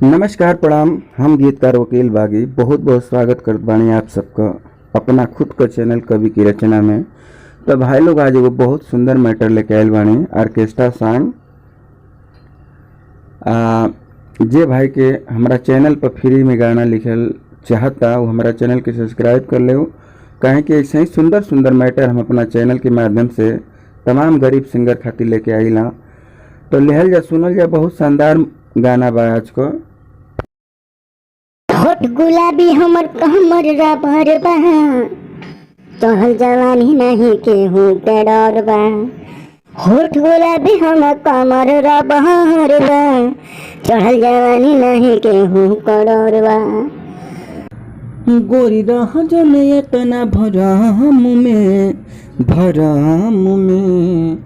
नमस्कार प्रणाम। हम गीतकार वकील बागी बहुत बहुत स्वागत करत बानी आप सबका अपना खुद का चैनल कवि की रचना में। तो भाई लोग आज एगो बहुत सुंदर मैटर लेके आयल बानी ऑर्केस्ट्रा सॉन्ग। जे भाई के हमारा चैनल पर फ्री में गाना लिखल चाहता वो हमारा चैनल के सब्सक्राइब कर ले। कहें कि ऐसे ही सुंदर सुंदर मैटर हम अपना चैनल के माध्यम से तमाम गरीब सिंगर खातिर लेके आइला। तो लेहल जा सुनल जा बहुत शानदार गाना बा आज को। होठ गुलाबी हमर कमर रबर बा, तोहर जवानी नहीं केहू के डर बा। होठ गुलाबी हमर कमर रबर बा, चढ़ल जवानी नहीं केहू के डर बा। गोरी रह जन इतना भरम में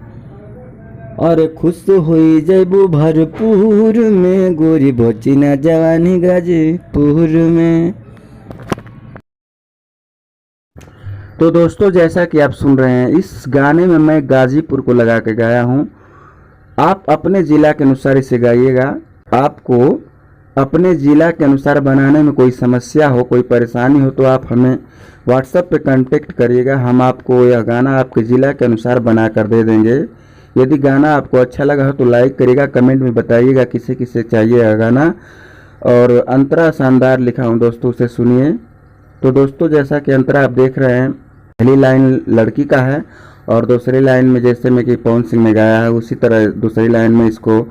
और खुश होई जैबू भरपूर में, गोरी बची ना जवानी गाजीपुर में। तो दोस्तों जैसा कि आप सुन रहे हैं इस गाने में मैं गाजीपुर को लगा के गाया हूँ। आप अपने ज़िला के अनुसार इसे गाइएगा। आपको अपने ज़िला के अनुसार बनाने में कोई समस्या हो, कोई परेशानी हो तो आप हमें व्हाट्सएप पे कांटेक्ट करिएगा। हम आपको यह गाना आपके ज़िला के अनुसार बना कर दे देंगे। यदि गाना आपको अच्छा लगा हो तो लाइक करिएगा, कमेंट में बताइएगा किसे किसे चाहिए यह गाना। और अंतरा शानदार लिखा हूँ दोस्तों, उसे सुनिए। तो दोस्तों जैसा कि अंतरा आप देख रहे हैं, पहली लाइन लड़की का है और दूसरी लाइन में जैसे में कि पवन सिंह ने गाया है उसी तरह दूसरी लाइन में इसको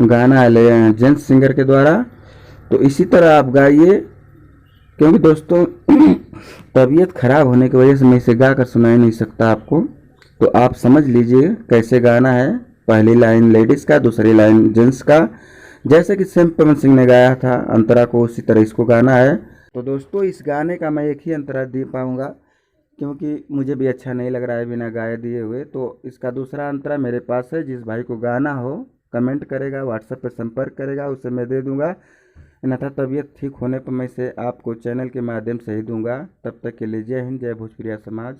गाना है जेंट्स सिंगर के द्वारा। तो इसी तरह आप गाइए, क्योंकि दोस्तों तबीयत खराब होने की वजह से मैं इसे गा कर सुना ही नहीं सकता आपको। तो आप समझ लीजिए कैसे गाना है। पहली लाइन लेडीज़ का, दूसरी लाइन जेंट्स का, जैसे कि सेम पवन सिंह ने गाया था अंतरा को उसी तरह इसको गाना है। तो दोस्तों इस गाने का मैं एक ही अंतरा दे पाऊँगा क्योंकि मुझे भी अच्छा नहीं लग रहा है बिना गाए दिए हुए। तो इसका दूसरा अंतरा मेरे पास है। जिस भाई को गाना हो कमेंट करेगा, व्हाट्सएप पर संपर्क करेगा, उसे मैं दे दूँगा। अन्यथा तबीयत ठीक होने पर मैं इसे आपको चैनल के माध्यम से ही दूँगा। तब तक के लिए जय हिंद, जय भोजपुरिया समाज।